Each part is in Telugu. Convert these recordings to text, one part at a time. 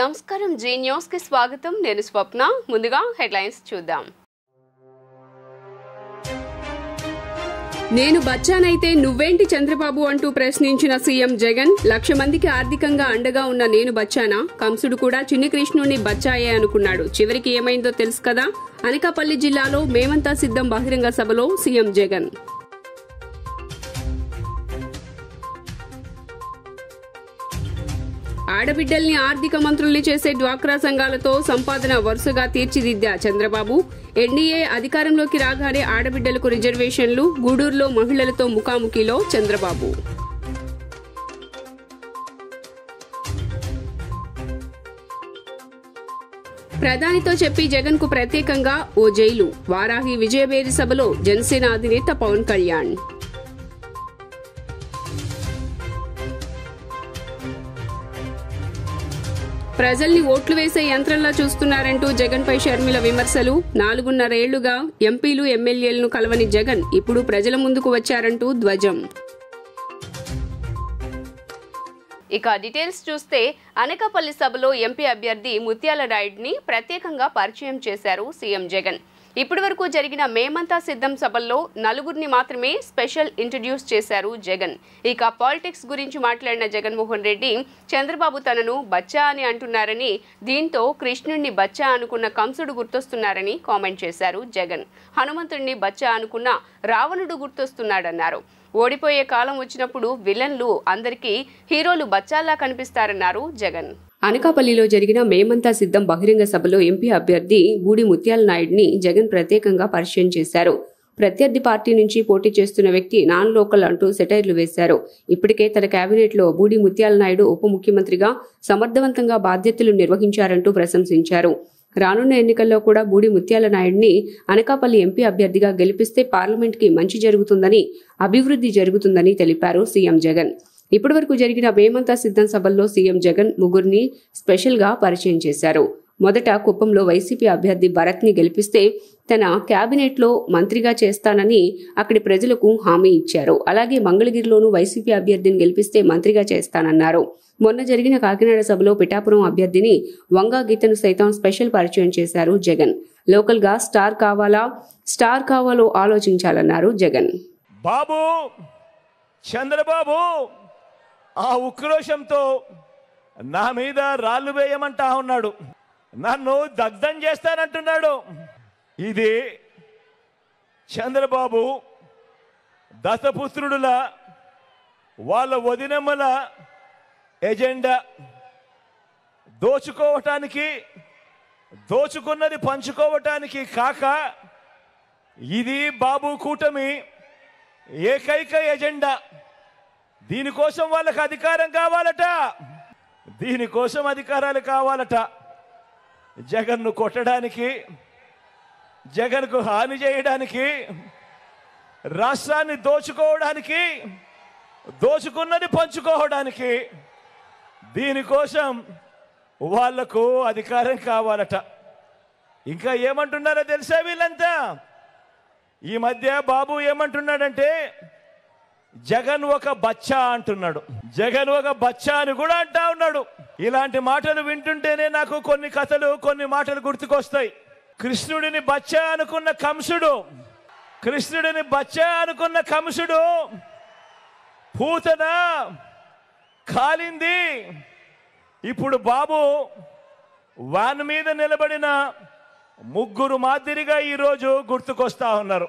నమస్కారం జీ న్యూస్ కి స్వాగతం నేను స్వప్న ముందుగా హెడ్లైన్స్ చూద్దాం నేను బచ్చానైతే నువ్వేంటి చంద్రబాబు అంటూ ప్రశ్నించిన సీఎం జగన్ లక్ష మందికి ఆర్థికంగా అండగా ఉన్న నేను బచ్చానా కంసుడు కూడా చిన్ని కృష్ణుని బచ్చాయే అనుకున్నాడు చివరికి ఏమైందో తెలుసు కదా అనకాపల్లి జిల్లాలో మేమంతా సిద్ధం బహిరంగ సభలో సీఎం జగన్ ఆడబిడ్డల్ని ఆర్థిక మంత్రుల్ని చేసే డ్వాక్రా సంఘాలతో సంపాదన వరుసగా తీర్చిదిద్దా చంద్రబాబు ఎన్డీఏ అధికారంలోకి రాగానే ఆడబిడ్డలకు రిజర్వేషన్లు గూడూరులో మహిళలతో ముఖాముఖిలో చంద్రబాబు ప్రధానితో చెప్పి జగన్ కు ప్రత్యేకంగా ఓ జైలు వారాహి విజయబేరి సభలో జనసేన అధినేత పవన్ కళ్యాణ్ ప్రజల్ని ఓట్లు వేసే యంత్రంలా చూస్తున్నారంటూ జగన్ పై షర్మిల విమర్శలు 4.5 ఏళ్లుగా ఎంపీలు ఎమ్మెల్యేలను కలవని జగన్ ఇప్పుడు ప్రజల ముందుకు వచ్చారంటూ ధ్వజం. ఇక డీటెయిల్స్ చూస్తే అనకాపల్లి సభలో ఎంపీ అభ్యర్థి ముత్యాల నాయుడిని ప్రత్యేకంగా పరిచయం చేశారు సీఎం జగన్. ఇప్పటివరకు జరిగిన మేమంతా సిద్ధం సభల్లో నలుగురిని మాత్రమే స్పెషల్ ఇంట్రడ్యూస్ చేశారు జగన్. ఇక పాలిటిక్స్ గురించి మాట్లాడిన జగన్మోహన్ రెడ్డి చంద్రబాబు తనను బచ్చా అని అంటున్నారని దీంతో కృష్ణుడిని బచ్చా అనుకున్న కంసుడు గుర్తొస్తున్నారని కామెంట్ చేశారు జగన్. హనుమంతుడిని బచ్చా అనుకున్న రావణుడు గుర్తొస్తున్నాడన్నారు. ఓడిపోయే కాలం వచ్చినప్పుడు విలన్లు అందరికీ హీరోలు బచ్చాల్లా కనిపిస్తారన్నారు జగన్. అనకాపల్లిలో జరిగిన మేమంతా సిద్ధం బహిరంగ సభలో ఎంపీ అభ్యర్థి బూడి ముత్యాల నాయుడిని జగన్ ప్రత్యేకంగా పరిచయం చేశారు. ప్రత్యర్థి పార్టీ నుంచి పోటీ చేస్తున్న వ్యక్తి నాన్ లోకల్ అంటూ సెటైర్లు వేశారు. ఇప్పటికే తన కేబినెట్ లో బూడి ముత్యాల నాయుడు ఉప ముఖ్యమంత్రిగా సమర్థవంతంగా బాధ్యతలు నిర్వహించారంటూ ప్రశంసించారు. రానున్న ఎన్నికల్లో కూడా బూడి ముత్యాల నాయుడిని అనకాపల్లి ఎంపీ అభ్యర్థిగా గెలిపిస్తే పార్లమెంట్ కి మంచి జరుగుతుందని అభివృద్ధి జరుగుతుందని తెలిపారు సీఎం జగన్. ఇప్పటివరకు జరిగిన మేమంతా సిద్ధం సభల్లో సీఎం జగన్ ముగ్గురిని స్పెషల్ గా పరిచయం చేశారు. మొదట కుప్పంలో వైసీపీ అభ్యర్థి భరత్ ని గెలిపిస్తే తన కేబినెట్ లో మంత్రిగా చేస్తానని అక్కడి ప్రజలకు హామీ ఇచ్చారు. అలాగే మంగళగిరిలోనూ వైసీపీ అభ్యర్థిని గెలిపిస్తే మంత్రిగా చేస్తానన్నారు. మొన్న జరిగిన కాకినాడ సభలో పిఠాపురం అభ్యర్థిని వంగా గీతను సైతం స్పెషల్ పరిచయం చేశారు జగన్. లోకల్ గా స్టార్ కావాలో ఆలోచించాలన్నారు జగన్. బాబు చంద్రబాబు ఆ ఉక్రోషంతో నా మీద రాళ్లు వేయమంటా ఉన్నాడు, నన్ను దగ్ధం చేస్తానంటున్నాడు. ఇది చంద్రబాబు దత్తపుత్రుడుల వాళ్ళ వదినమ్మల ఎజెండా. దోచుకున్నది పంచుకోవటానికి కాక ఇది బాబు కూటమి ఏకైక ఎజెండా. దీనికోసం వాళ్ళకి అధికారం కావాలట, దీనికోసం అధికారాలు కావాలట. జగన్ను కొట్టడానికి, జగన్కు హాని చేయడానికి, రాష్ట్రాన్ని దోచుకోవడానికి, దోచుకున్నది పంచుకోవడానికి, దీనికోసం వాళ్లకు అధికారం కావాలట. ఇంకా ఏమంటున్నారో తెలుసా వీళ్ళంతా? ఈ మధ్య బాబు ఏమంటున్నాడంటే జగన్ ఒక బచ్చా అంటున్నాడు. జగన్ ఒక బచ్చా అని కూడా అంటా ఉన్నాడు. ఇలాంటి మాటలు వింటుంటేనే నాకు కొన్ని మాటలు గుర్తుకొస్తాయి. కృష్ణుడిని బచ్చా అనుకున్న కంసుడు పూతన కాలింది. ఇప్పుడు బాబు వాన్ మీద నిలబడిన ముగ్గురు మాదిరిగా ఈరోజు గుర్తుకొస్తా ఉన్నారు.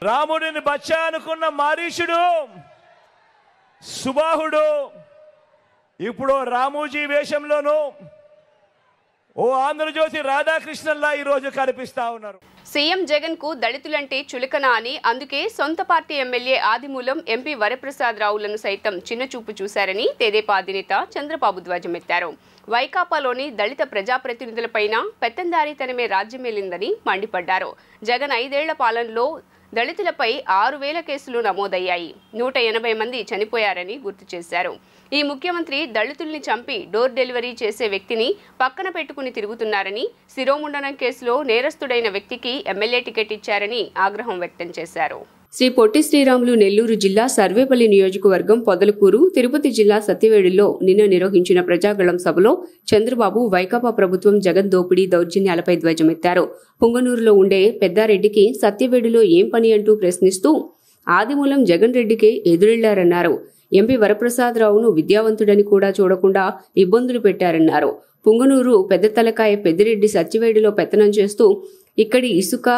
రాముడిని బచ్చా అనుకున్న మారీషుడు, సుబాహుడు ఇప్పుడు రామూజీ వేషంలోనూ ఓ ఆంధ్రజ్యోతి రాధాకృష్ణన్లా ఈరోజు కనిపిస్తా ఉన్నారు. సీఎం జగన్ కు దళితులంటే చులకన అని అందుకే సొంత పార్టీ ఎమ్మెల్యే ఆదిమూలం ఎంపీ వరప్రసాద్ రావులను సైతం చిన్నచూపు చూశారని తెదేపా అధినేత చంద్రబాబు ధ్వజమెత్తారు. వైకాపాలోని దళిత ప్రజాప్రతినిధులపైన పెత్తందారీతనమే రాజ్యమేలిందని మండిపడ్డారు. జగన్ 5 ఏళ్ల పాలనలో దళితులపై 6,000 కేసులు నమోదయ్యాయి, 180 మంది చనిపోయారని గుర్తు చేశారు. ఈ ముఖ్యమంత్రి దళితుల్ని చంపి డోర్ డెలివరీ చేసే వ్యక్తిని పక్కన పెట్టుకుని తిరుగుతున్నారని, శిరోముండనం కేసులో నేరస్తుడైన వ్యక్తికి ఎమ్మెల్యే టికెట్ ఇచ్చారని ఆగ్రహం వ్యక్తం చేశారు. శ్రీ పొట్టి శ్రీరాములు నెల్లూరు జిల్లా సర్వేపల్లి నియోజకవర్గం పొదలకూరు, తిరుపతి జిల్లా సత్యవేడులో నిన్న నిర్వహించిన ప్రజాగళం సభలో చంద్రబాబు వైకాపా ప్రభుత్వం జగన్ దోపిడీ దౌర్జన్యాలపై ధ్వజమెత్తారు. పుంగనూరులో ఉండే పెద్దారెడ్డికి సత్యవేడులో ఏం పని అంటూ ప్రశ్నిస్తూ ఆదిమూలం జగన్ రెడ్డికే ఎదురెళ్లారన్నారు. ఎంపీ వరప్రసాదరావును విద్యావంతుడని కూడా చూడకుండా ఇబ్బందులు పెట్టారన్నారు. పుంగనూరు పెద్ద తలకాయ పెద్దిరెడ్డి సత్యవేడులో పెత్తనం చేస్తూ ఇక్కడి ఇసుక,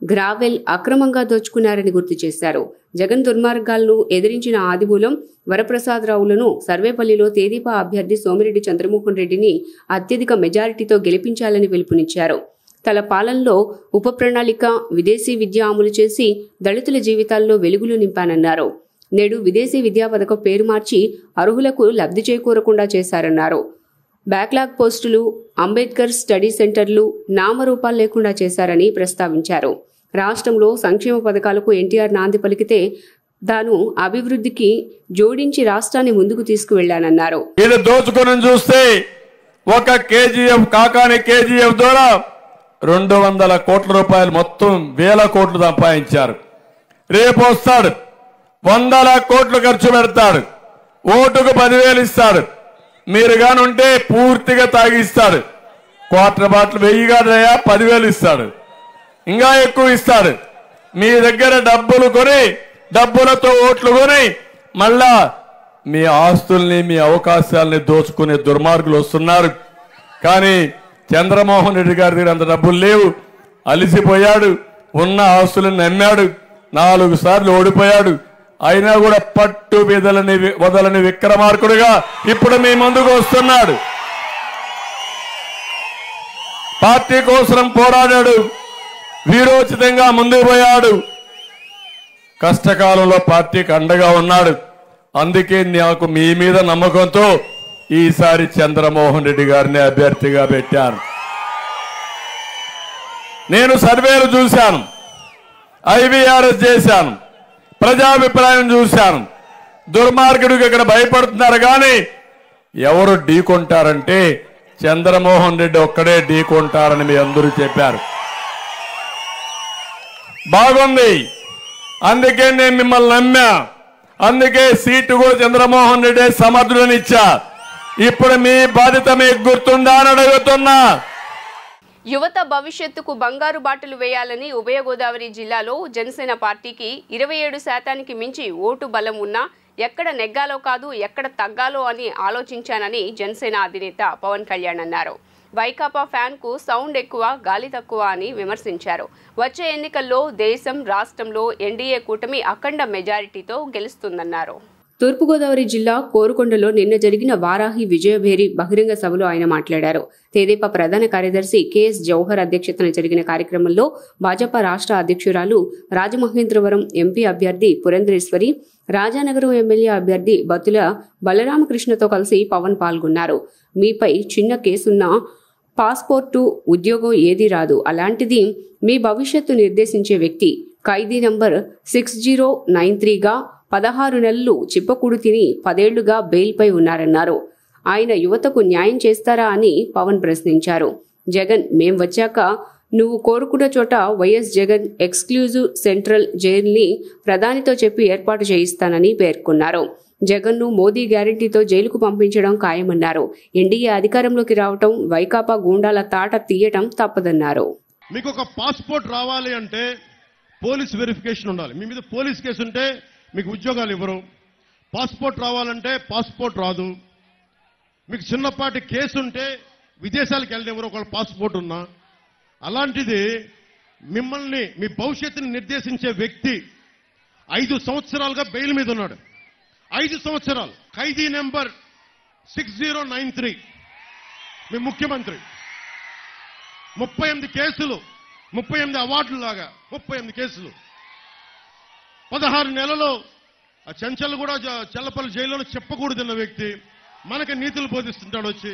గ్రావెల్ అక్రమంగా దోచుకున్నారని గుర్తు చేశారు. జగన్ దుర్మార్గాలను ఎదిరించిన ఆదిమూలం వరప్రసాదరావులను సర్వేపల్లిలో తెదేపా అభ్యర్థి సోమిరెడ్డి చంద్రమోహన్ రెడ్డిని అత్యధిక మెజారిటీతో గెలిపించాలని పిలుపునిచ్చారు. తన పాలనలో ఉప ప్రణాళిక విదేశీ విద్య అమలు చేసి దళితుల జీవితాల్లో వెలుగులు నింపానన్నారు. నేడు విదేశీ విద్యా పథకం పేరు మార్చి అర్హులకు లబ్ధి చేకూరకుండా చేశారన్నారు. బ్యాక్లాగ్ పోస్టులు, అంబేద్కర్ స్టడీ సెంటర్లు నామరూపాలు లేకుండా చేశారని ప్రస్తావించారు. రాష్ట్రంలో సంక్షేమ పథకాలకు ఎన్టీఆర్ నాంది పలికితే తాను అభివృద్ధికి జోడించి రాష్ట్రాన్ని ముందుకు తీసుకువెళ్లానన్నారు. ఇది దోచుకొని చూస్తే ఒక కేజీఎఫ్ కాకాని కేజీఎఫ్ ద్వారా 200 కోట్ల రూపాయలు మొత్తం 1000 కోట్లు సంపాదించారు. రేపు వస్తాడు 100 కోట్లు ఖర్చు పెడతాడు, ఓటుకు 10,000 ఇస్తాడు. మీరు కానుంటే పూర్తిగా తాగిస్తాడు. క్వార్టర్ బాటిల్ 1000 కాదయా 10,000 ఇస్తాడు, ఇంకా ఎక్కువ ఇస్తాడు. మీ దగ్గర డబ్బులు కొని డబ్బులతో ఓట్లు కొని మళ్ళా మీ ఆస్తుల్ని మీ అవకాశాలని దోచుకునే దుర్మార్గులు వస్తున్నారు. కానీ చంద్రమోహన్ రెడ్డి గారి దగ్గర అంత డబ్బులు లేవు, అలిసిపోయాడు, ఉన్న ఆస్తులను నమ్మాడు, 4 సార్లు ఓడిపోయాడు. అయినా కూడా పట్టు వదలని విక్రమార్కుడుగా ఇప్పుడు మీ ముందుకు వస్తున్నాడు. పార్టీ కోసం పోరాడాడు, వీరోచితంగా ముందుకు పోయాడు, కష్టకాలంలో పార్టీకి అండగా ఉన్నాడు. అందుకే నాకు మీ మీద నమ్మకంతో ఈసారి చంద్రమోహన్ రెడ్డి గారిని అభ్యర్థిగా పెట్టాను. నేను సర్వేలు చూశాను, ఐవీఆర్ఎస్ చేశాను, ప్రజాభిప్రాయం చూశాను. దుర్మార్గుడికి ఇక్కడ భయపడుతున్నారు కానీ ఎవరు ఢీకొంటారంటే చంద్రమోహన్ రెడ్డి ఒక్కడే ఢీకొంటారని మీ అందరూ చెప్పారు. బాగుంది, అందుకే నేను మిమ్మల్ని నమ్మా. అందుకే సీటు కూడా చంద్రమోహన్ రెడ్డి సమర్థుడని ఇచ్చా. ఇప్పుడు మీ బాధ్యత మీకు గుర్తుందా అని అడుగుతున్నా. యువత భవిష్యత్తుకు బంగారు బాటలు వేయాలని ఉభయ గోదావరి జిల్లాలో జనసేన పార్టీకి 27% మించి ఓటు బలం ఉన్నా ఎక్కడ నెగ్గాలో కాదు ఎక్కడ తగ్గాలో అని ఆలోచించానని జనసేన అధినేత పవన్ కళ్యాణ్ అన్నారు. వైకాపా ఫ్యాన్ కు సౌండ్ ఎక్కువ గాలి తక్కువ అని విమర్శించారు. వచ్చే ఎన్నికల్లో దేశం రాష్ట్రంలో ఎన్డీఏ కూటమి అఖండ మెజారిటీతో గెలుస్తుందన్నారు. తూర్పుగోదావరి జిల్లా కోరుకొండలో నిన్న జరిగిన వారాహి విజయభేరి బహిరంగ సభలో ఆయన మాట్లాడారు. తెదేపా ప్రధాన కార్యదర్శి కెఎస్ జవహర్ అధ్యక్షతన జరిగిన కార్యక్రమంలో భాజపా రాష్ట్ర అధ్యక్షురాలు రాజమహేంద్రవరం ఎంపీ అభ్యర్థి పురంధరేశ్వరి, రాజానగరం ఎమ్మెల్యే అభ్యర్థి బత్తుల బలరామకృష్ణతో కలిసి పవన్ పాల్గొన్నారు. మీపై చిన్న కేసున్నా పాస్పోర్టు, ఉద్యోగం ఏదీ రాదు, అలాంటిది మీ భవిష్యత్తు నిర్దేశించే వ్యక్తి ఖైదీ నంబర్ 6093గా 16 నెలలు చిప్పకూడు తిని 10 ఏళ్లుగా బెయిల్పై ఉన్నారన్నారు. ఆయన యువతకు న్యాయం చేస్తారా అని పవన్ ప్రశ్నించారు. జగన్ మేం వచ్చాక నువ్వు కోరుకున్న చోట వైఎస్ జగన్ ఎక్స్క్లూజివ్ సెంట్రల్ జైల్ని ప్రధానితో చెప్పి ఏర్పాటు చేయిస్తానని పేర్కొన్నారు. జగన్ను మోదీ గ్యారంటీతో జైలుకు పంపించడం ఖాయమన్నారు. ఎన్డీఏ అధికారంలోకి రావటం వైకాపా గూండాల తాట తీయటం తప్పదన్నారు. మీకు ఒక పాస్పోర్ట్ రావాలి అంటే పోలీస్ వెరిఫికేషన్ ఉండాలి. మీ మీద పోలీస్ కేసు ఉంటే మీకు ఉద్యోగాలు ఇవ్వరు. పాస్పోర్ట్ రావాలంటే పాస్పోర్ట్ రాదు. మీకు చిన్నపాటి కేసు ఉంటే విదేశాలకు వెళ్ళనివ్వరు ఒకవేళ పాస్పోర్ట్ ఉన్నా. అలాంటిది మిమ్మల్ని మీ భవిష్యత్తుని నిర్దేశించే వ్యక్తి 5 సంవత్సరాలుగా బెయిల్ మీద ఉన్నాడు. 5 సంవత్సరాలు ఖైదీ నెంబర్ 6093 మీ ముఖ్యమంత్రి. 38 కేసులు, 38 అవార్డులు లాగా 38 కేసులు. 16 నెలలు చెంచల్ కూడా చెల్లపల్లి జైల్లో చెప్పకూడదన్న వ్యక్తి మనకి నీతులు బోధిస్తుంటాడు. వచ్చి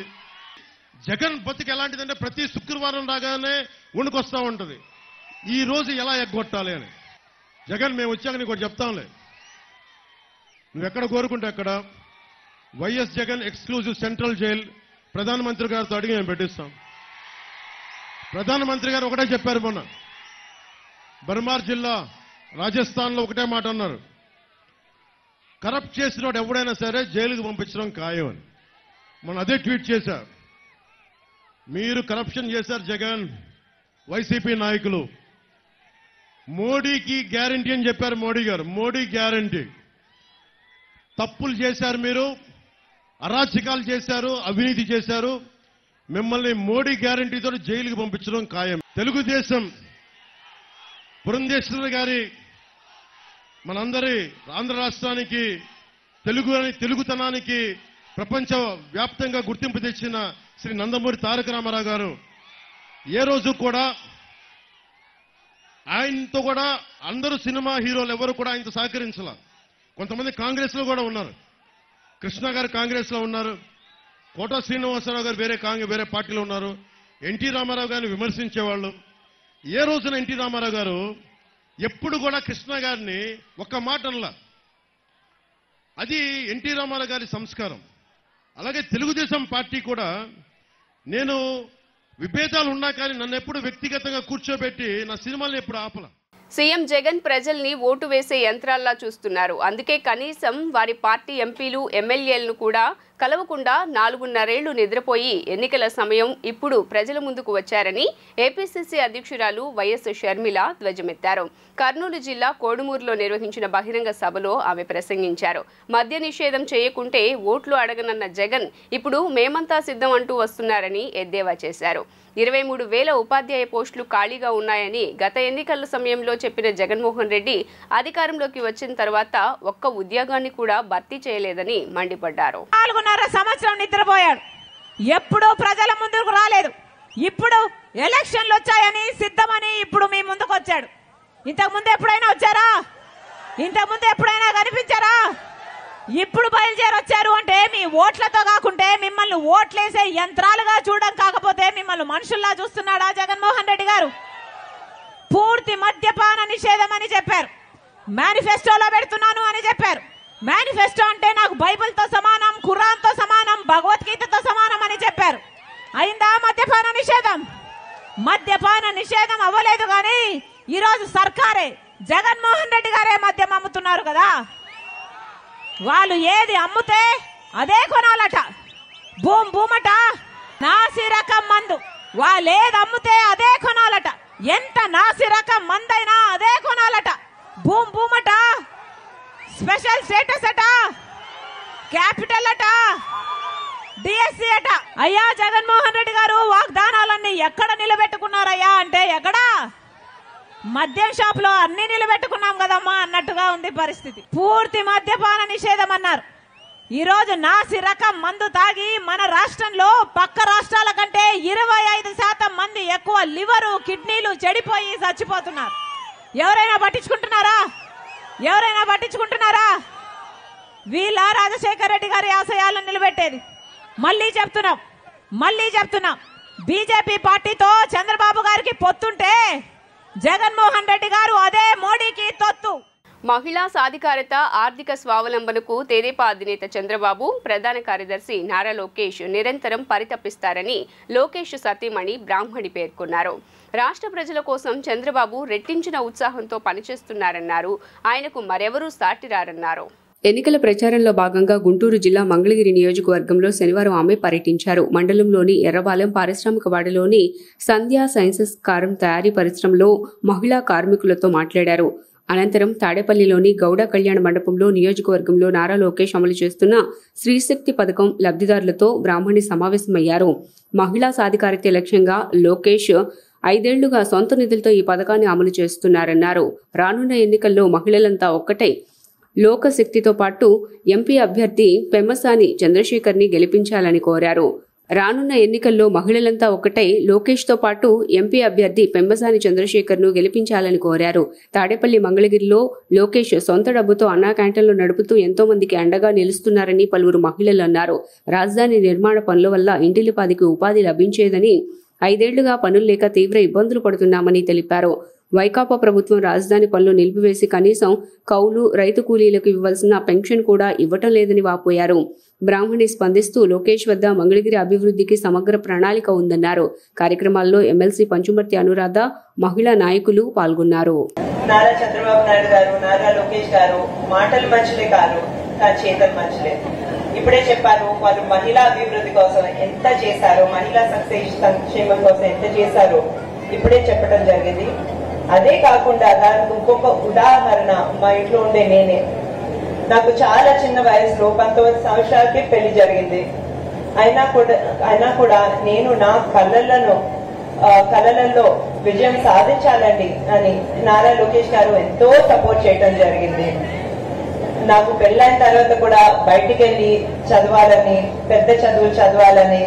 జగన్ బతికి ఎలాంటిదంటే ప్రతి శుక్రవారం రాగానే వణుకొస్తా ఉంటుంది, ఈ రోజు ఎలా ఎగ్గొట్టాలి అని. జగన్ మేము వచ్చాక నీకు ఒకటి చెప్తాంలే, నువ్వు ఎక్కడ కోరుకుంటే అక్కడ YS Jagan exclusive central jail ప్రధానమంత్రి గారితో అడిగి మేము పెట్టిస్తాం. ప్రధానమంత్రి గారు ఒకటే చెప్పారు మొన్న, బర్మార్ జిల్లా రాజస్థాన్లో ఒకటే మాట అన్నారు, కరప్ట్ చేసినోడు ఎవడైనా సరే జైలుకి పంపించడం ఖాయం అని. మనం అదే ట్వీట్ చేశారు. మీరు కరప్షన్ చేశారు జగన్, వైసీపీ నాయకులు. మోడీకి గ్యారంటీ అని చెప్పారు మోడీ గారు. మోడీ గ్యారంటీ. తప్పులు చేశారు, మీరు అరాచకాలు చేశారు, అవినీతి చేశారు. మిమ్మల్ని మోడీ గ్యారంటీతో జైలుకి పంపించడం ఖాయం. తెలుగుదేశం పురంధేశ్వరి గారి మనందరి ఆంధ్ర రాష్ట్రానికి తెలుగుతనానికి ప్రపంచ వ్యాప్తంగా గుర్తింపు తెచ్చిన శ్రీ నందమూరి తారక రామారావు గారు ఏ రోజు కూడా ఆయనతో కూడా అందరూ సినిమా హీరోలు ఎవరు కూడా ఆయనతో సహకరించాల. కొంతమంది కాంగ్రెస్ లో కూడా ఉన్నారు. కృష్ణ గారు కాంగ్రెస్ లో ఉన్నారు, కోట శ్రీనివాసరావు గారు వేరే పార్టీలో ఉన్నారు. ఎన్టీ రామారావు గారిని విమర్శించేవాళ్ళు. ఏ రోజున ఎన్టీ రామారావు గారు ఎప్పుడు కూడా కృష్ణ గారిని ఒక్క మాట అనలా. అది ఎన్టీ రామారావు గారి సంస్కారం. అలాగే తెలుగుదేశం పార్టీ కూడా నేను విభేదాలు ఉన్నా కానీ నన్ను ఎప్పుడు వ్యక్తిగతంగా కూర్చోబెట్టి నా సినిమాలను ఎప్పుడు ఆపల. సీఎం జగన్ ప్రజల్ని ఓటు వేసే యంత్రాల్లా చూస్తున్నారు. అందుకే కనీసం వారి పార్టీ ఎంపీలు ఎమ్మెల్యేలను కూడా కలవకుండా 4.5 ఏళ్లు నిద్రపోయి ఎన్నికల సమయం ఇప్పుడు ప్రజల ముందుకు వచ్చారని ఏపీసీసీ అధ్యక్షురాలు వైఎస్ షర్మిల ధ్వజమెత్తారు. కర్నూలు జిల్లా కోడుమూరులో నిర్వహించిన బహిరంగ సభలో ఆమె ప్రసంగించారు. మద్య నిషేధం చేయకుంటే ఓట్లు అడగనన్న జగన్ ఇప్పుడు మేమంతా సిద్ధం అంటూ వస్తున్నారని ఎద్దేవా చేశారు. 23,000 ఉపాధ్యాయ పోస్టులు ఖాళీగా ఉన్నాయని గత ఎన్నికల సమయంలో చెప్పిన జగన్మోహన్ రెడ్డి అధికారంలోకి వచ్చిన తర్వాత ఒక్క ఉద్యోగాన్ని కూడా భర్తీ చేయలేదని మండిపడ్డారు. 4.5 సంవత్సరం నిద్రపోయాడు. ఎప్పుడూ ప్రజల ముందుకు రాలేదు. ఇప్పుడు ఎలక్షన్లు వచ్చాయని సిద్ధమని ఇప్పుడు మీ ముందుకు వచ్చాడు. ఇంతకుముందు ఎప్పుడైనా వచ్చారా? ఇంతకుముందు ఎప్పుడైనా కనిపించారా? ఇప్పుడు బయలుదేరి వచ్చారు అంటే మీ ఓట్లతో కాకుంటే మిమ్మల్ని ఓట్లేసే యంత్రాలుగా చూడడం కాకపోతే మిమ్మల్ని మనుషుల్లా చూస్తున్నాడా జగన్మోహన్ రెడ్డి గారు? పూర్తి మద్యపాన నిషేధం అని చెప్పారు. మేనిఫెస్టోలో పెడుతున్నాను అని చెప్పారు. మేనిఫెస్టో అంటే నాకు బైబిల్తో సమానం, ఖురాన్తో సమానం, భగవద్గీతతో సమానం అని చెప్పారు. అయిందా మద్యపాన నిషేధం? మద్యపాన నిషేధం అవ్వలేదు. కానీ ఈరోజు సర్కారే జగన్మోహన్ రెడ్డి గారే మద్యం అమ్ముతున్నారు కదా. వాళ్ళు ఏది అమ్ముతే అదే కొనాలట. భూమట నాసి రకం మందు. వాళ్ళు ఏది అమ్ముతే అదే కొనాలట. ఎంత నాసి రకం మందైనా అదే కొనాలట. భూమట స్పెషల్ స్టేటస్ అట, క్యాపిటల్ అట, డిఎస్సి అట. అయ్యా జగన్మోహన్ రెడ్డి గారు వాగ్దానాలన్నీ ఎక్కడ నిలబెట్టుకున్నారయ్యా అంటే ఎక్కడా? మద్యం షాప్ లో అన్ని నిలబెట్టుకున్నాం కదమ్మా అన్నట్టుగా ఉంది పరిస్థితి. పూర్తి మద్యపాన నిషేధం అన్నారు. ఈ రోజు నాసి రకం మందు తాగి మన రాష్ట్రంలో పక్క రాష్ట్రాల కంటే 25% మంది ఎక్కువ లివరు, కిడ్నీలు చెడిపోయి చచ్చిపోతున్నారు. ఎవరైనా పట్టించుకుంటున్నారా? ఎవరైనా పట్టించుకుంటున్నారా? వీళ్ళ రాజశేఖర రెడ్డి గారి ఆశయాలను నిలబెట్టేది. మళ్ళీ చెప్తున్నాం బీజేపీ పార్టీతో చంద్రబాబు గారికి పొత్తుంటే జగన్మోహన్ రెడ్డి గారు అదే మోడీకి తొత్తు. మహిళా సాధికారత, ఆర్థిక స్వావలంబనకు తెదేపా అధినేత చంద్రబాబు, ప్రధాన కార్యదర్శి నారా లోకేష్ నిరంతరం పరితపిస్తారని లోకేష్ సతీమణి బ్రాహ్మణి పేర్కొన్నారు. రాష్ట్ర ప్రజల కోసం చంద్రబాబు రెట్టించిన ఉత్సాహంతో పనిచేస్తున్నారన్నారు. ఆయనకు మరెవరూ సాటిరారన్నారు. ఎన్నికల ప్రచారంలో భాగంగా గుంటూరు జిల్లా మంగళగిరి నియోజకవర్గంలో శనివారం ఆమె పర్యటించారు. మండలంలోని ఎర్రబాలెం పారిశ్రామికవాడలోని సంధ్యా సైన్సెస్ కారం తయారీ పరిశ్రమలో మహిళా కార్మికులతో మాట్లాడారు. అనంతరం తాడేపల్లిలోని గౌడ కళ్యాణ మండపంలో నియోజకవర్గంలో నారా లోకేష్ అమలు చేస్తున్న స్త్రీశక్తి పథకం లబ్ధిదారులతో బ్రాహ్మణి సమావేశమయ్యారు. మహిళా సాధికారత లక్ష్యంగా లోకేష్ 5 ఏళ్లుగా సొంత నిధులతో ఈ పథకాన్ని అమలు చేస్తున్నారన్నారు. రానున్న ఎన్నికల్లో మహిళలంతా ఒక్కటై లోకశక్తితో పాటు ఎంపీ అభ్యర్థి పెమ్మసాని చంద్రశేఖర్ ని గెలిపించాలని కోరారు. రానున్న ఎన్నికల్లో మహిళలంతా ఒక్కటై లోకేష్ తో పాటు ఎంపీ అభ్యర్థి పెమ్మసాని చంద్రశేఖర్ ను గెలిపించాలని కోరారు. తాడేపల్లి మంగళగిరిలో లోకేష్ సొంత డబ్బుతో అన్నా క్యాంటీన్లు నడుపుతూ ఎంతో మందికి అండగా నిలుస్తున్నారని పలువురు మహిళలు అన్నారు. రాజధాని నిర్మాణ పనుల వల్ల ఇంటిలిపాదికి ఉపాధి లభించేదని, 5 ఏళ్లుగా పనులు లేక తీవ్ర ఇబ్బందులు పడుతున్నామని తెలిపారు. వైకాపా ప్రభుత్వం రాజధాని పనులు నిలిపివేసి కనీసం కౌలు, రైతు కూలీలకు ఇవ్వాల్సిన పెన్షన్ కూడా ఇవ్వటం లేదని వాపోయారు. బ్రాహ్మణి స్పందిస్తూ లోకేష్ వద్ద మంగళగిరి అభివృద్ధికి సమగ్ర ప్రణాళిక ఉందన్నారు. కార్యక్రమాల్లో ఎమ్మెల్సీ పంచుమర్తి అనురాధ, మహిళా నాయకులు పాల్గొన్నారు. నారా చంద్రబాబు నాయుడు గారు, నారా లోకేష్ గారు మాటలు మంచిలే కాదు, కానీ చేతలు మంచిలే. ఇప్పుడే చెప్పారు వాళ్ళు మహిళా అభివృద్ధి కోసం ఎంత చేశారో, మహిళా సంక్షేమం కోసం ఎంత చేశారో ఇప్పుడే చెప్పడం జరిగింది. అదే కాకుండా దానికి ఇంకొక ఉదాహరణ మా ఇంట్లో ఉండే నేనే. నాకు చాలా చిన్న వయసులో 19 సంవత్సరాలకి పెళ్లి జరిగింది. అయినా కూడా నేను నా కళలలో విజయం సాధించాలండి అని నారా లోకేష్ గారు ఎంతో సపోర్ట్ చేయడం జరిగింది. నాకు పెళ్ళైన తర్వాత కూడా బయటికి వెళ్ళి చదవాలని, పెద్ద చదువులు చదవాలని,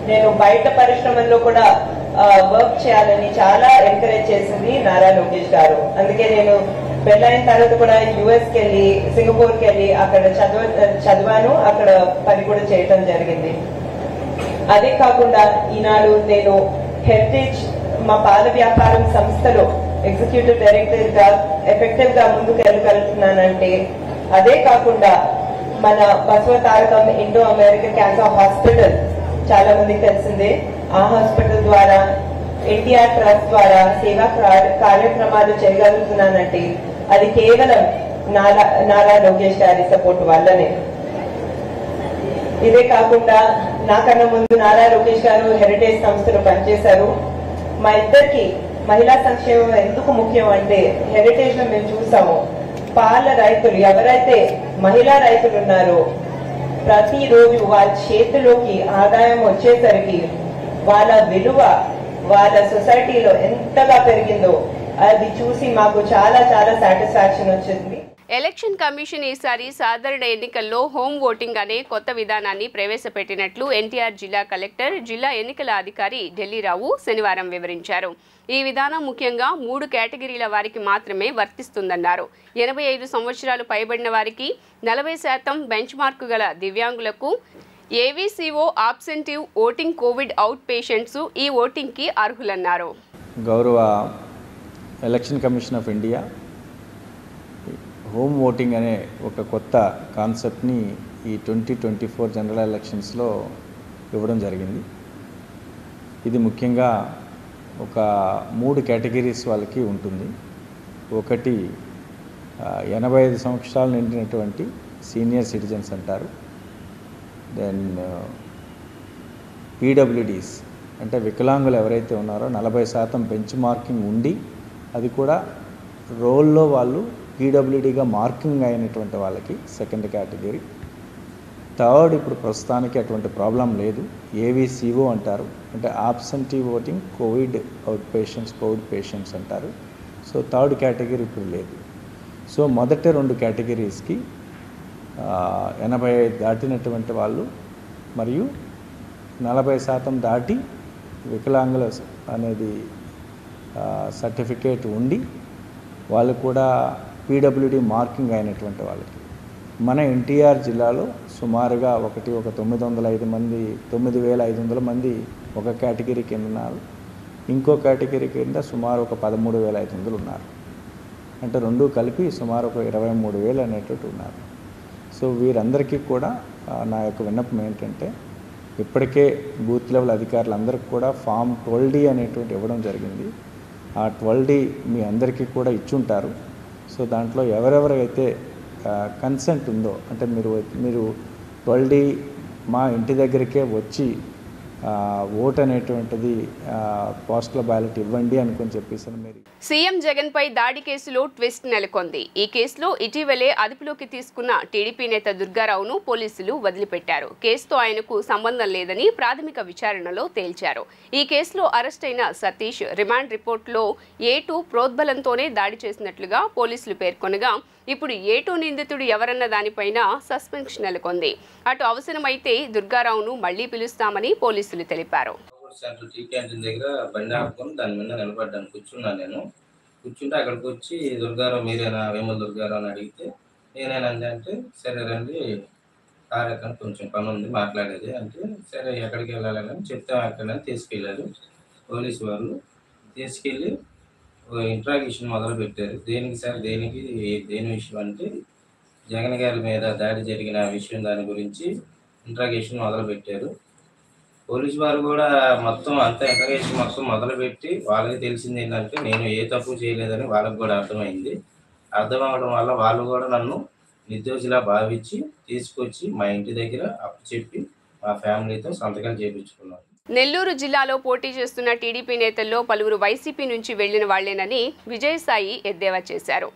నేను బయట పరిశ్రమల్లో కూడా వర్క్ చేయాలని చాలా ఎంకరేజ్ చేసింది నారా లోకేష్ గారు. అందుకే నేను పెళ్ళైన తర్వాత కూడా యుఎస్కి వెళ్ళి, సింగపూర్కి వెళ్ళి అక్కడ చదివాను, అక్కడ పని కూడా చేయటం జరిగింది. అదే కాకుండా ఈనాడు నేను హెరిటేజ్ మా పాల వ్యాపారం సంస్థలో ఎగ్జిక్యూటివ్ డైరెక్టర్ గా ఎఫెక్టివ్ గా ముందుకు వెళ్ళగలుగుతున్నానంటే, అదే కాకుండా మన Basava Tarakam Indo American cancer hospital చాలా మందికి తెలిసిందే. ఆ హాస్పిటల్ ద్వారా, ఎన్టీఆర్ ట్రస్ట్ ద్వారా సేవా కార్యక్రమాలు చేయగలుగుతున్నానంటే అది కేవలం నారా లోకేష్ గారి సపోర్ట్ వల్లనే. ఇదే కాకుండా నాకన్నా ముందు నారా లోకేష్ గారు హెరిటేజ్ సంస్థలో పనిచేశారు. మా ఇద్దరికి మహిళా సంక్షేమం ఎందుకు ముఖ్యం అంటే, హెరిటేజ్ లో మేము చూసాము పాల రైతులు, ఎవరైతే మహిళా రైతులు ఉన్నారో ప్రతిరోజు వాళ్ళ చేతిలోకి ఆదాయం వచ్చేసరికి వాళ్ళ విలువ వాళ్ళ సొసైటీలో ఎంతగా పెరిగిందో అది చూసి మాకు చాలా చాలా సాటిస్ఫాక్షన్ వచ్చింది. ఎలక్షన్ కమిషన్ ఈసారి సాధారణ ఎన్నికల్లో హోమ్ ఓటింగ్ అనే కొత్త విధానాన్ని ప్రవేశపెట్టినట్లు ఎన్టీఆర్ జిల్లా కలెక్టర్, జిల్లా ఎన్నికల అధికారి ఢిల్లీరావు శనివారం వివరించారు. ఈ విధానం ముఖ్యంగా 3 కేటగిరీల వారికి మాత్రమే వర్తిస్తుందన్నారు. 85 సంవత్సరాలు పైబడిన వారికి, 40% బెంచ్ మార్కు గల దివ్యాంగులకు, ఏవీసీఓ ఆబ్సెంటివ్ ఓటింగ్, కోవిడ్ అవుట్ పేషెంట్స్ ఈ ఓటింగ్కి అర్హులన్నారు. గౌరవ election commission of India home voting అనే ఒక కొత్త కాన్సెప్ట్ని ఈ 2024 జనరల్ ఎలక్షన్స్లో ఇవ్వడం జరిగింది. ఇది ముఖ్యంగా ఒక 3 కేటగిరీస్ వాళ్ళకి ఉంటుంది. ఒకటి 85 సంవత్సరాలు నిండినటువంటి సీనియర్ సిటిజన్స్ అంటారు. దెన్ పీడబ్ల్యూడీస్ అంటే వికలాంగులు ఎవరైతే ఉన్నారో 40% బెంచ్ మార్కింగ్ ఉండి, అది కూడా రోల్లో వాళ్ళు పీడబ్ల్యూడీగా మార్కింగ్ అయినటువంటి వాళ్ళకి సెకండ్ కేటగిరీ. థర్డ్, ఇప్పుడు ప్రస్తుతానికి అటువంటి ప్రాబ్లం లేదు, ఏవీసీఓ అంటారు, అంటే absentee voting Covid out patients, Covid patients అంటారు. సో థర్డ్ కేటగిరీ ఇప్పుడు లేదు. సో మొదటి 2 కేటగిరీస్కి 85 దాటినటువంటి వాళ్ళు మరియు 40% దాటి వికలాంగుల అనేది సర్టిఫికేట్ ఉండి వాళ్ళు కూడా పీడబ్ల్యూడీ మార్కింగ్ అయినటువంటి వాళ్ళకి మన ఎన్టీఆర్ జిల్లాలో సుమారుగా ఒక 905 మంది, 9,500 మంది ఒక కేటగిరీ కింద ఉన్నారు. ఇంకో కేటగిరీ కింద సుమారు ఒక 13,500 ఉన్నారు. అంటే 2 కలిపి సుమారు ఒక 23,000 అనేటట్టు ఉన్నారు. సో వీరందరికీ కూడా నా యొక్క విన్నపం ఏంటంటే, ఇప్పటికే బూత్ లెవెల్ అధికారులందరికీ కూడా ఫామ్ 12D అనేటువంటి ఇవ్వడం జరిగింది. ఆ 12D మీ అందరికీ కూడా ఇచ్చుంటారు. సో దాంట్లో ఎవరెవరైతే కన్సెంట్ ఉందో, అంటే మీరు 12D మా ఇంటి దగ్గరికే వచ్చి ఓట్ అనేటువంటిది పోస్టల్ బ్యాలెట్ ఇవ్వండి అనుకొని చెప్పేసి మీరు. సీఎం జగన్ పై దాడి కేసులో ట్విస్ట్ నెలకొంది. ఈ కేసులో ఇటీవలే అదుపులోకి తీసుకున్న టీడీపీ నేత దుర్గారావును పోలీసులు వదిలిపెట్టారు. కేసుతో ఆయనకు సంబంధం లేదని ప్రాథమిక విచారణలో తేల్చారు. ఈ కేసులో అరెస్ట్ అయిన సతీష్ రిమాండ్ రిపోర్టులో A2 ప్రోద్బలంతోనే దాడి చేసినట్లుగా పోలీసులు పేర్కొనగా, ఇప్పుడు A2 నిందితుడు ఎవరన్న దానిపైన సస్పెన్స్ నెలకొంది. అటు అవసరమైతే దుర్గారావును మళ్లీ పిలుస్తామని పోలీసులు తెలిపారు. సెంట్రల్ టీ క్యాంటీన్ దగ్గర బండి ఆపుకొని దాని మీద నిలబడ్డాను, కూర్చున్నాను. నేను కూర్చుంటే అక్కడికి వచ్చి దుర్గారావు మీరేనా, వేముల దుర్గారావు అని అడిగితే నేనేనండి అంటే, సరే రండి కార్యక్రమం కొంచెం పని ఉంది మాట్లాడేది అంటే, సరే ఎక్కడికి వెళ్ళాలని చెప్తాం ఎక్కడని తీసుకెళ్ళారు పోలీసు వాళ్ళు. తీసుకెళ్ళి ఇంట్రాగేషన్ మొదలు పెట్టారు. దేనికి సార్, దేని విషయం అంటే, జగన్ గారి మీద దాడి జరిగిన విషయం దాని గురించి ఇంట్రాగేషన్ మొదలు పెట్టారు. పోలీసు వారు కూడా మొత్తం అంతా ఎంకరేజ్ మొత్తం మొదలుపెట్టి వాళ్ళకి తెలిసింది ఏంటంటే నేను ఏ తప్పు చేయలేదని వాళ్ళకి కూడా అర్థమైంది. అర్థం అవ్వడం వల్ల వాళ్ళు కూడా నన్ను నిర్దోషిలా భావించి తీసుకొచ్చి మా ఇంటి దగ్గర అప్పచెప్పి మా ఫ్యామిలీతో సంతకాలు చేయించుకున్నారు. నెల్లూరు జిల్లాలో పోటీ చేస్తున్న టీడీపీ నేతల్లో పలువురు వైసీపీ నుంచి వెళ్లిన వాళ్లేనని విజయసాయి ఎద్దేవా చేశారు.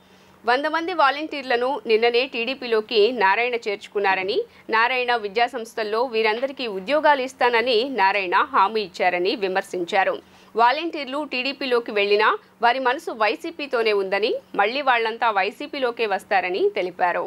100 మంది వాలంటీర్లను నిన్ననే టీడీపీలోకి నారాయణ చేర్చుకున్నారని, నారాయణ విద్యాసంస్థల్లో వీరందరికీ ఉద్యోగాలు ఇస్తానని నారాయణ హామీ ఇచ్చారని విమర్శించారు. వాలంటీర్లు టీడీపీలోకి వెళ్లినా వారి మనసు వైసీపీతోనే ఉందని, మళ్లీ వాళ్లంతా వైసీపీలోకే వస్తారని తెలిపారు.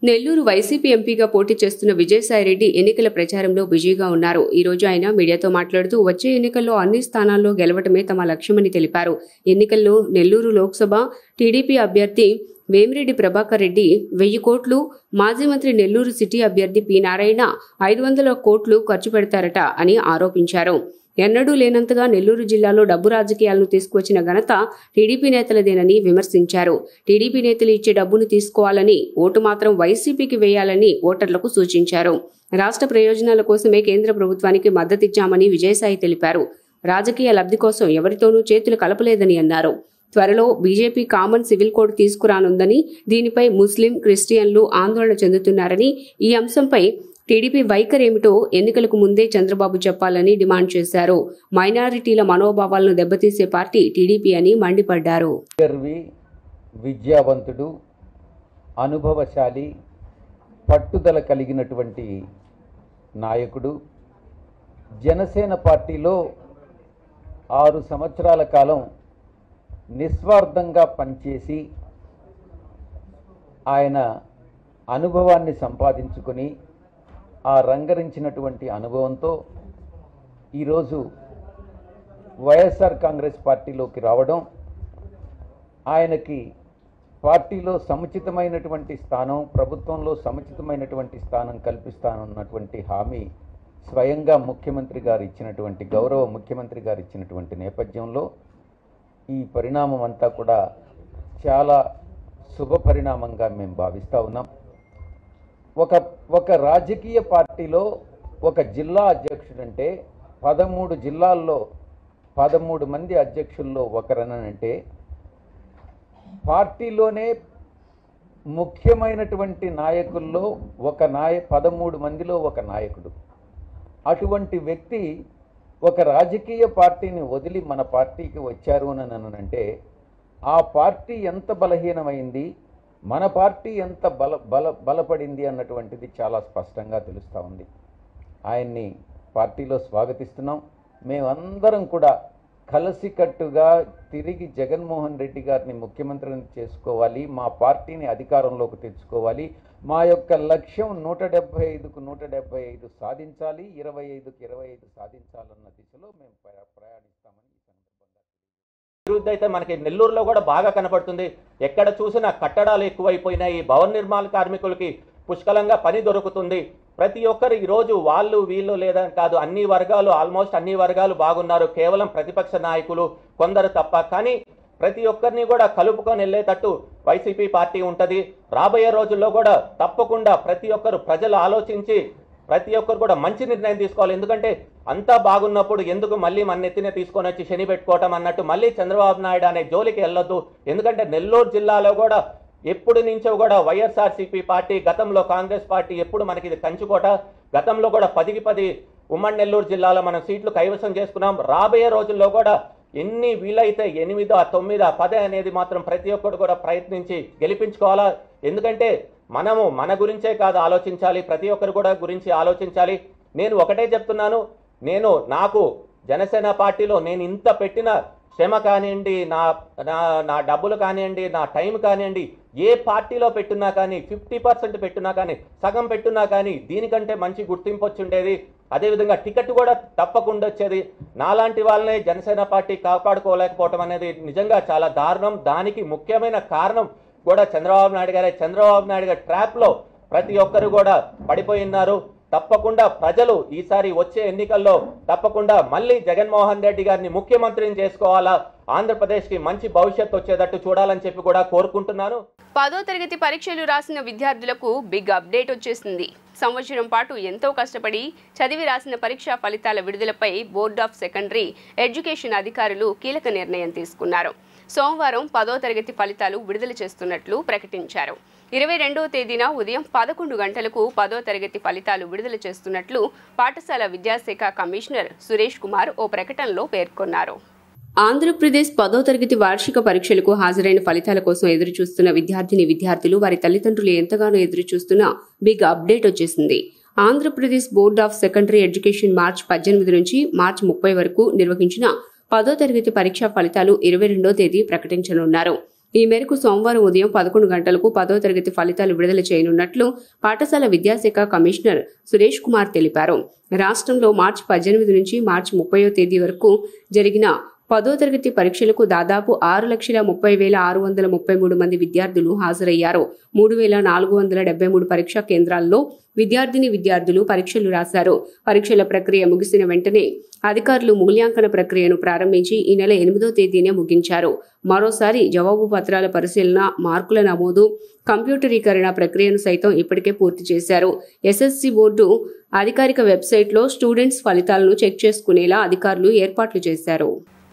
నెల్లూరు వైసీపీ ఎంపీగా పోటీ చేస్తున్న విజయసాయిరెడ్డి ఎన్నికల ప్రచారంలో బిజీగా ఉన్నారు. ఈ రోజు ఆయన మీడియాతో మాట్లాడుతూ వచ్చే ఎన్నికల్లో అన్ని స్థానాల్లో గెలవటమే తమ లక్ష్యమని తెలిపారు. ఎన్నికల్లో నెల్లూరు లోక్సభ టీడీపీ అభ్యర్థి వేమిరెడ్డి ప్రభాకర్ రెడ్డి 1000 కోట్లు, మాజీ మంత్రి నెల్లూరు సిటీ అభ్యర్థి పి నారాయణ 500 కోట్లు ఖర్చు పెడతారట అని ఆరోపించారు. ఎన్నడూ లేనంతగా నెల్లూరు జిల్లాలో డబ్బు రాజకీయాలను తీసుకువచ్చిన ఘనత టీడీపీ నేతలదేనని విమర్శించారు. టీడీపీ నేతలు ఇచ్చే డబ్బును తీసుకోవాలని, ఓటు మాత్రం వైసీపీకి వేయాలని ఓటర్లకు సూచించారు. రాష్ట్ర ప్రయోజనాల కోసమే కేంద్ర ప్రభుత్వానికి మద్దతిచ్చామని విజయసాయి తెలిపారు. రాజకీయ లబ్ధి కోసం ఎవరితోనూ చేతులు కలపలేదని అన్నారు. త్వరలో బీజేపీ కామన్ సివిల్ కోడ్ తీసుకురానుందని, దీనిపై ముస్లిం, క్రిస్టియన్లు ఆందోళన చెందుతున్నారని, ఈ అంశంపై టీడీపీ వైఖరేమిటో ఎన్నికలకు ముందే చంద్రబాబు చెప్పాలని డిమాండ్ చేశారు. మైనారిటీల మనోభావాలను దెబ్బతీసే పార్టీ టీడీపీ అని మండిపడ్డారు. విద్యావంతుడు, అనుభవశాలి, పట్టుదల కలిగినటువంటి నాయకుడు. జనసేన పార్టీలో 6 సంవత్సరాల కాలం నిస్వార్థంగా పనిచేసి ఆయన అనుభవాన్ని సంపాదించుకొని ఆ రంగరించినటువంటి అనుభవంతో ఈరోజు వైఎస్ఆర్ కాంగ్రెస్ పార్టీలోకి రావడం, ఆయనకి పార్టీలో సముచితమైనటువంటి స్థానం, ప్రభుత్వంలో సముచితమైనటువంటి స్థానం కల్పిస్తానన్నటువంటి హామీ స్వయంగా ముఖ్యమంత్రి గారు ఇచ్చినటువంటి, గౌరవ ముఖ్యమంత్రి గారు ఇచ్చినటువంటి నేపథ్యంలో ఈ పరిణామం అంతా కూడా చాలా శుభ పరిణామంగా మేము భావిస్తూ ఉన్నాం. ఒక రాజకీయ పార్టీలో ఒక జిల్లా అధ్యక్షుడంటే 13 జిల్లాల్లో 13 మంది అధ్యక్షుల్లో ఒకరనంటే పార్టీలోనే ముఖ్యమైనటువంటి నాయకుల్లో 13 మందిలో ఒక నాయకుడు. అటువంటి వ్యక్తి ఒక రాజకీయ పార్టీని వదిలి మన పార్టీకి వచ్చారు అని అంటే ఆ పార్టీ ఎంత బలహీనమైంది, మన పార్టీ ఎంత బలపడింది అన్నటువంటిది చాలా స్పష్టంగా తెలుస్తూ ఉంది. ఆయన్ని పార్టీలో స్వాగతిస్తున్నాం. మేమందరం కూడా కలిసికట్టుగా తిరిగి జగన్మోహన్ రెడ్డి గారిని ముఖ్యమంత్రిని చేసుకోవాలి, మా పార్టీని అధికారంలోకి తెచ్చుకోవాలి, మా యొక్క లక్ష్యం 175కు 175 సాధించాలి, 25కు 25 సాధించాలన్న దిశలో మేము ప్రయాణిస్తామని ఈ సందర్భంగా. అభివృద్ధి అయితే మనకి నెల్లూరులో కూడా బాగా కనపడుతుంది. ఎక్కడ చూసినా కట్టడాలు ఎక్కువైపోయినాయి. భవన నిర్మాణ కార్మికులకి పుష్కలంగా పని దొరుకుతుంది. ప్రతి ఒక్కరు ఈరోజు వాళ్ళు వీళ్ళు లేదని కాదు, అన్ని వర్గాలు, ఆల్మోస్ట్ అన్ని వర్గాలు బాగున్నారు. కేవలం ప్రతిపక్ష నాయకులు కొందరు తప్ప. కానీ ప్రతి ఒక్కరిని కూడా కలుపుకొని వెళ్ళేటట్టు వైసీపీ పార్టీ ఉంటుంది. రాబోయే రోజుల్లో కూడా తప్పకుండా ప్రతి ఒక్కరు ప్రజలు ఆలోచించి ప్రతి ఒక్కరు కూడా మంచి నిర్ణయం తీసుకోవాలి. ఎందుకంటే అంతా బాగున్నప్పుడు ఎందుకు మళ్ళీ మన నెత్తిన తీసుకొని వచ్చి శని పెట్టుకోవటం అన్నట్టు మళ్ళీ చంద్రబాబు నాయుడు అనే జోలికి వెళ్ళొద్దు. ఎందుకంటే నెల్లూరు జిల్లాలో కూడా ఎప్పుడు నుంచో కూడా వైఎస్ఆర్సీపీ పార్టీ, గతంలో కాంగ్రెస్ పార్టీ ఎప్పుడు మనకి ఇది కంచుకోట. గతంలో కూడా 10కి 10 ఉమ్మడి నెల్లూరు జిల్లాలో మనం సీట్లు కైవసం చేసుకున్నాం. రాబోయే రోజుల్లో కూడా ఎన్ని వీలైతే 8, 9, 10 అనేది మాత్రం ప్రతి ఒక్కరు కూడా ప్రయత్నించి గెలిపించుకోవాలా. ఎందుకంటే మనము మన గురించే కాదు ఆలోచించాలి, ప్రతి ఒక్కరు కూడా గురించి ఆలోచించాలి. నేను ఒకటే చెప్తున్నాను, నాకు జనసేన పార్టీలో నేను ఇంత పెట్టిన శ్రమ కానివ్వండి, నా డబ్బులు కానివ్వండి, నా టైం కానివ్వండి, ఏ పార్టీలో పెట్టున్నా కానీ 50% పెట్టున్నా కానీ, సగం పెట్టున్నా కానీ దీనికంటే మంచి గుర్తింపు వచ్చి ఉండేది. అదేవిధంగా టికెట్ కూడా తప్పకుండా వచ్చేది. నాలాంటి వాళ్ళనే జనసేన పార్టీ కాపాడుకోలేకపోవటం అనేది నిజంగా చాలా దారుణం. దానికి ముఖ్యమైన కారణం కూడా చంద్రబాబు నాయుడు గారే. చంద్రబాబు నాయుడు గారి ట్రాప్లో ప్రతి ఒక్కరు కూడా పడిపోయి ఉన్నారు. తప్పకుండా ప్రజలు ఈసారి వచ్చే ఎన్నికల్లో తప్పకుండా మళ్ళీ జగన్మోహన్ రెడ్డి గారిని ముఖ్యమంత్రిని చేసుకోవాలా, ఆంధ్రప్రదేశ్కి మంచి భవిష్యత్తు వచ్చేటట్టు చూడాలని చెప్పి కూడా కోరుకుంటున్నాను. 10వ తరగతి పరీక్షలు రాసిన విద్యార్థులకు బిగ్ అప్డేట్ వచ్చేసింది. సంవత్సరం పాటు ఎంతో కష్టపడి చదివి రాసిన పరీక్షా ఫలితాల విడుదలపై బోర్డ్ ఆఫ్ సెకండరీ ఎడ్యుకేషన్ అధికారులు కీలక నిర్ణయం తీసుకున్నారు. సోమవారం 10వ తరగతి ఫలితాలు విడుదల చేస్తున్నట్లు ప్రకటించారు. 22వ తేదీన ఉదయం 11 గంటలకు 10వ తరగతి ఫలితాలు విడుదల చేస్తున్నట్లు పాఠశాల విద్యాశాఖ కమిషనర్ సురేష్ కుమార్ ఓ ప్రకటనలో పేర్కొన్నారు. ఆంధ్రప్రదేశ్ 10వ తరగతి వార్షిక పరీక్షలకు హాజరైన ఫలితాల కోసం ఎదురుచూస్తున్న విద్యార్థులు వారి తల్లిదండ్రులు ఎంతగానో ఎదురుచూస్తున్న బిగ్ అప్డేట్ వచ్చేసింది. Andhra Pradesh board of secondary education March 18 నుంచి మార్చి 30 వరకు నిర్వహించిన 10వ తరగతి పరీక్షా ఫలితాలు 22వ తేదీ ప్రకటించనున్నారు. ఈ మేరకు సోమవారం ఉదయం 11 గంటలకు 10వ తరగతి ఫలితాలు విడుదల చేయనున్నట్లు పాఠశాల విద్యాశాఖ కమిషనర్ సురేష్ కుమార్ తెలిపారు. రాష్ట్రంలో మార్చి 18 నుంచి మార్చి 30వ తేదీ వరకు జరిగిన 10వ తరగతి పరీక్షలకు దాదాపు 6,30,633 మంది విద్యార్థులు హాజరయ్యారు. 3,473 పరీక్షా కేంద్రాల్లో విద్యార్థులు పరీక్షలు రాశారు. పరీక్షల ప్రక్రియ ముగిసిన వెంటనే అధికారులు మూల్యాంకన ప్రక్రియను ప్రారంభించి ఈ నెల 8వ తేదీనే ముగించారు. మరోసారి జవాబు పత్రాల పరిశీలన, మార్కుల నమోదు, కంప్యూటరీకరణ ప్రక్రియను సైతం ఇప్పటికే పూర్తి చేశారు. ఎస్ఎస్సి బోర్డు అధికారిక వెబ్సైట్లో స్టూడెంట్స్ ఫలితాలను చెక్ చేసుకునేలా అధికారులు ఏర్పాట్లు చేశారు.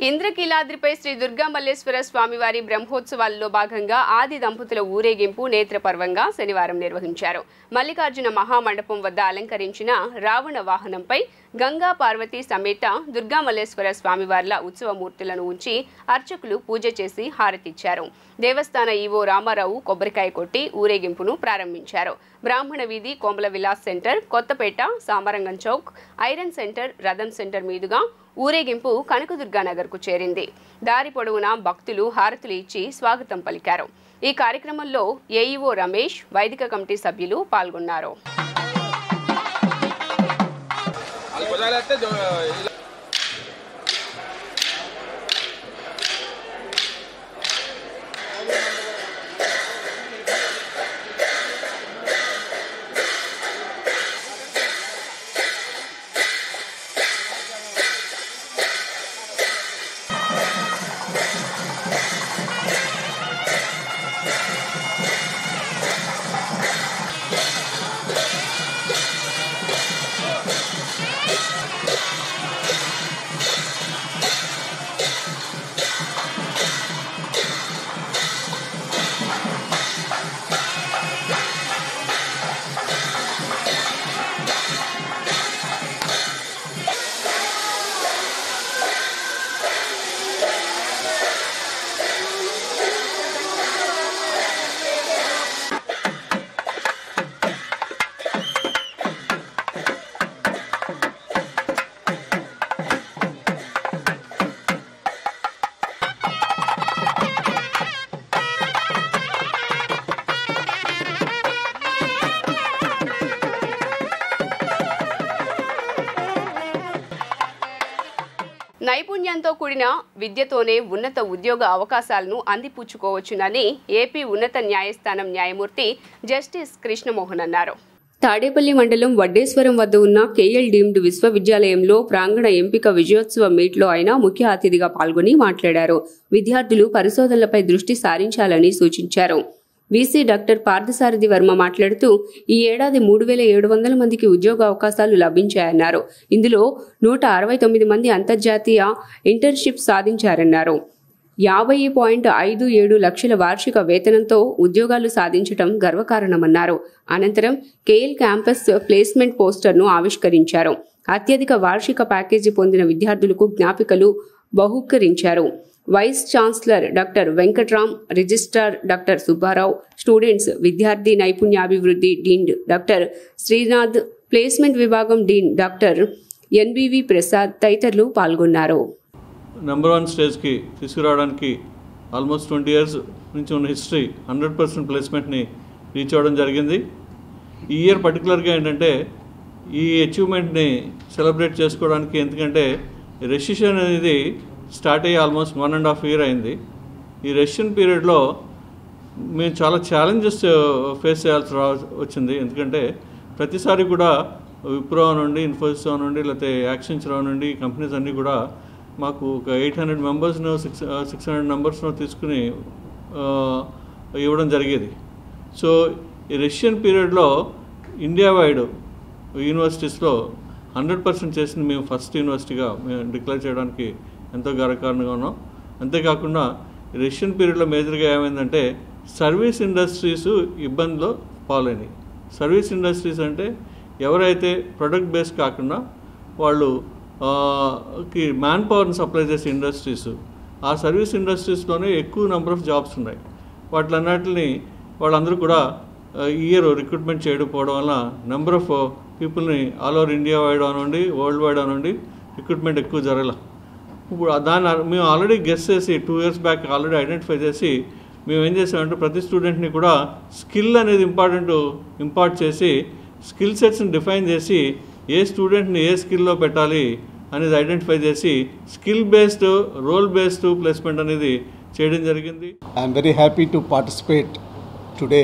ఇంద్రకీలాద్రిపై శ్రీ దుర్గా మల్లేశ్వర స్వామివారి బ్రహ్మోత్సవాల్లో భాగంగా ఆది దంపతుల ఊరేగింపు నేత్రపర్వంగా శనివారం నిర్వహించారు. మల్లికార్జున మహామండపం వద్ద అలంకరించిన రావణ వాహనంపై గంగా పార్వతీ సమేత దుర్గా మల్లేశ్వర స్వామివార్ల ఉత్సవమూర్తులను ఉంచి అర్చకులు పూజ చేసి హారతిచ్చారు. దేవస్థాన ఈవో రామారావు కొబ్బరికాయ కొట్టి ఊరేగింపును ప్రారంభించారు. Brahmana Veedhi, Komala Vilas centre, Kothapeta, Samarangam chowk, iron centre, Ratham centre మీదుగా ఊరేగింపు కనకదుర్గానగర్కు చేరింది. దారి పొడవునా భక్తులు హారతులు ఇచ్చి స్వాగతం పలికారు. ఈ కార్యక్రమంలో ఏఈఓ రమేష్, వైదిక కమిటీ సభ్యులు పాల్గొన్నారు. నైపుణ్యంతో కూడిన విద్యతోనే ఉన్నత ఉద్యోగ అవకాశాలను అందిపుచ్చుకోవచ్చునని ఏపీ ఉన్నత న్యాయస్థానం న్యాయమూర్తి జస్టిస్ కృష్ణమోహన్ అన్నారు. తాడేపల్లి మండలం వడ్డేశ్వరం వద్ద ఉన్న కేఎల్ డీమ్డ్ విశ్వవిద్యాలయంలో ప్రాంగణ ఎంపిక విజయోత్సవ మీట్లో ఆయన ముఖ్య అతిథిగా పాల్గొని మాట్లాడారు. విద్యార్థులు పరిశోధనలపై దృష్టి సారించాలని సూచించారు. వీసీ డాక్టర్ పార్థసారథి వర్మ మాట్లాడుతూ ఈ ఏడాది 3,700 మందికి ఉద్యోగ అవకాశాలు లభించాయన్నారు. ఇందులో 169 మంది అంతర్జాతీయ ఇంటర్న్షిప్ సాధించారన్నారు. 50.57 లక్షల వార్షిక వేతనంతో ఉద్యోగాలు సాధించడం గర్వకారణమన్నారు. అనంతరం కేఎల్ క్యాంపస్ ప్లేస్మెంట్ పోస్టర్ను ఆవిష్కరించారు. అత్యధిక వార్షిక ప్యాకేజీ పొందిన విద్యార్థులకు జ్ఞాపికలు బహూకరించారు. Vice chancellor doctor Venkatram, registrar doctor Subbarao, students విద్యార్థి నైపుణ్యాభివృద్ధి డీన్ డాక్టర్ శ్రీనాథ్, ప్లేస్మెంట్ విభాగం డీన్ డాక్టర్ ఎన్బివి ప్రసాద్ తదితరులు పాల్గొన్నారు. నెంబర్ 1 స్టేజ్కి తీసుకురావడానికి ఆల్మోస్ట్ 20 years నుంచి ఉన్న హిస్టరీ 100% ప్లేస్మెంట్ని రీచ్ అవ్వడం జరిగింది. ఈ ఇయర్ పర్టికులర్గా ఏంటంటే ఈ అచీవ్మెంట్ని సెలబ్రేట్ చేసుకోవడానికి, ఎందుకంటే రెసిషన్ అనేది స్టార్ట్ అయ్యి ఆల్మోస్ట్ 1.5 years అయింది. ఈ రెసిషన్ పీరియడ్లో మేము చాలా ఛాలెంజెస్ ఫేస్ చేయాల్సి వచ్చింది. ఎందుకంటే ప్రతిసారి కూడా విప్రో నుండి, ఇన్ఫోసిస్ నుండి, లేకపోతే యాక్సెంచర్ నుండి కంపెనీస్ అన్నీ కూడా మాకు ఒక 800 మెంబర్స్ను 600 మెంబర్స్ను తీసుకుని ఇవ్వడం జరిగేది. సో ఈ రెసిషన్ పీరియడ్లో ఇండియా వైడ్ యూనివర్సిటీస్లో 100% చేసింది మేము ఫస్ట్ యూనివర్సిటీగా మేము డిక్లేర్ చేయడానికి ఎంతో గర్వకారణంగా ఉన్నాం. అంతేకాకుండా రష్యన్ పీరియడ్లో మేజర్గా ఏమైందంటే సర్వీస్ ఇండస్ట్రీస్ ఇబ్బందిలో పాలైనవి. సర్వీస్ ఇండస్ట్రీస్ అంటే ఎవరైతే ప్రొడక్ట్ బేస్ కాకుండా వాళ్ళు మ్యాన్ పవర్ని సప్లై చేసే ఇండస్ట్రీస్, ఆ సర్వీస్ ఇండస్ట్రీస్లోనే ఎక్కువ నెంబర్ ఆఫ్ జాబ్స్ ఉన్నాయి. వాటిలన్నిటిని వాళ్ళందరూ కూడా ఇయర్ రిక్రూట్మెంట్ చేయకపోవడం వల్ల నెంబర్ ఆఫ్ పీపుల్ని ఆల్ ఓవర్ ఇండియా వైడ్ అనండి, వరల్డ్ వైడ్ అనండి రిక్రూట్మెంట్ ఎక్కువ జరగల. ఇప్పుడు దాన్ని మేము ఆల్రెడీ గెస్ చేసి 2 years బ్యాక్ ఆల్రెడీ ఐడెంటిఫై చేసి మేము ఏం చేసామంటే ప్రతి స్టూడెంట్ని కూడా స్కిల్ అనేది ఇంపార్ట్ చేసి స్కిల్ సెట్స్ని డిఫైన్ చేసి ఏ స్టూడెంట్ని ఏ స్కిల్లో పెట్టాలి అనేది ఐడెంటిఫై చేసి skill based role based placement అనేది చేయడం జరిగింది. I'm very happy to participate today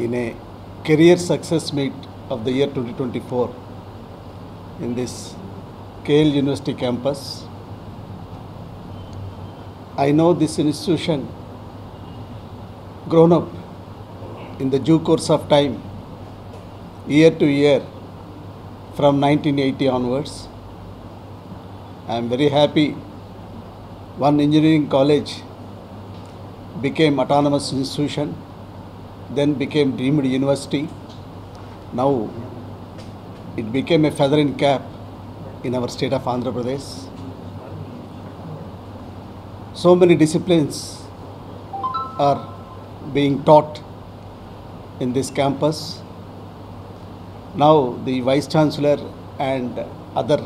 in a career success meet of the year 2024 in this KL University campus. I know this institution grown up in the due course of time, year to year, from 1980 onwards. I am very happy one engineering college became autonomous institution, then became deemed university. Now it became a feather in cap in our state of Andhra Pradesh. So many disciplines are being taught in this campus. Now the Vice Chancellor and other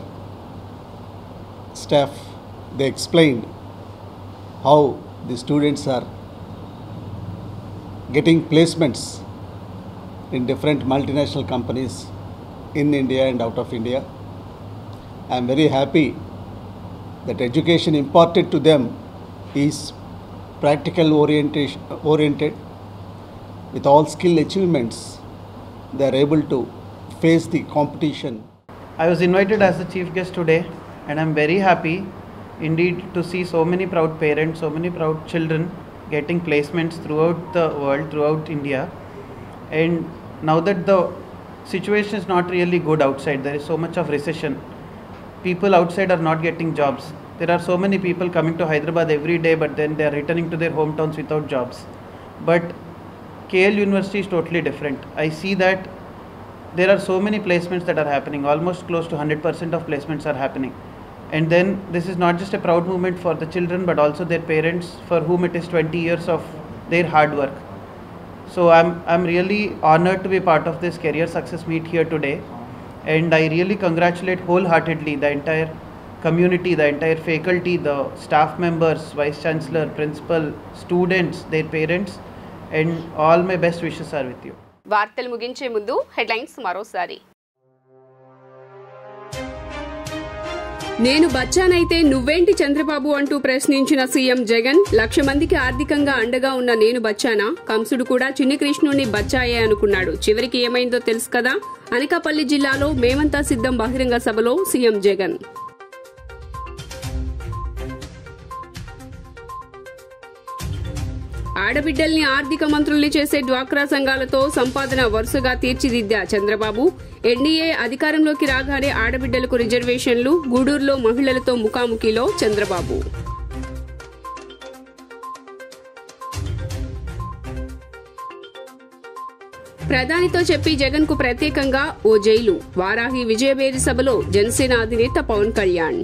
staff, they explained how the students are getting placements in different multinational companies in India and out of India. I am very happy that education imparted to them is practical oriented. With all skill achievements, they are able to face the competition. I was invited as the chief guest today, and I am very happy indeed to see so many proud parents, so many proud children getting placements throughout the world, throughout India. And now that the situation is not really good outside, there is so much of recession, people outside are not getting jobs. There are so many people coming to Hyderabad every day, but then they are returning to their hometowns without jobs. But KL University is totally different. I see that there are so many placements that are happening, almost close to 100% of placements are happening. And then this is not just a proud moment for the children, but also their parents, for whom it is 20 years of their hard work. So I'm really honored to be part of this career success meet here today, and I really congratulate wholeheartedly the entire community, the entire faculty, the staff members, Vice Chancellor, Principal, students, their parents, and all my best wishes are with you. వార్తలు ముగించే ముందు హెడ్లైన్స్ మరోసారి. నేను బచ్చానైతే నువ్వేంటి చంద్రబాబు అంటూ ప్రశ్నించిన సీఎం జగన్, 1,00,000 మందికి ఆర్థికంగా అండగా ఉన్న నేను బచ్చానా, కంసుడు కూడా చిన్ని కృష్ణుని బచ్చాయే అనుకున్నాడు, చివరికి ఏమైందో తెలుసు కదా. అనకాపల్లి జిల్లాలో మేమంతా సిద్ధం బహిరంగ సభలో సీఎం జగన్. ఆడబిడ్డల్ని ఆర్థిక మంత్రుల్ని చేసే డ్వాక్రా సంఘాలతో సంపాదన వరుసగా తీర్చిదిద్దా చంద్రబాబు. ఎన్డీఏ అధికారంలోకి రాగానే ఆడబిడ్డలకు రిజర్వేషన్లు, గూడూరులో మహిళలతో ముఖాముఖిలో చంద్రబాబు. ప్రధానితో చెప్పి జగన్ కు ప్రత్యేకంగా ఓ జైలు, వారాహి విజయబేరి సభలో జనసేన అధినేత పవన్ కళ్యాణ్.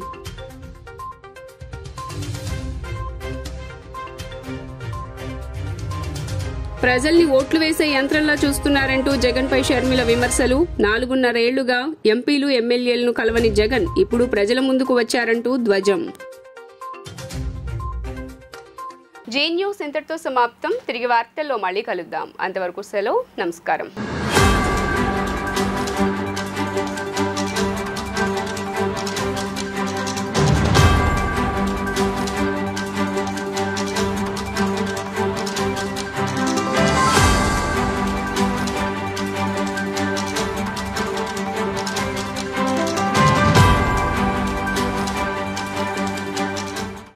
ప్రజల్ని ఓట్లు వేసే యంత్రంలా చూస్తున్నారంటూ జగన్ పై షర్మిల విమర్శలు. 4.5 ఏళ్లుగా ఎంపీలు ఎమ్మెల్యేలను కలవని జగన్ ఇప్పుడు ప్రజల ముందుకు వచ్చారంటూ ధ్వజం. జీ న్యూస్ ఇంతటితో సమాప్తం. తిరిగి వార్తల్లో మళ్ళీ కలుద్దాం. అంతవరకు సెలవు. నమస్కారం.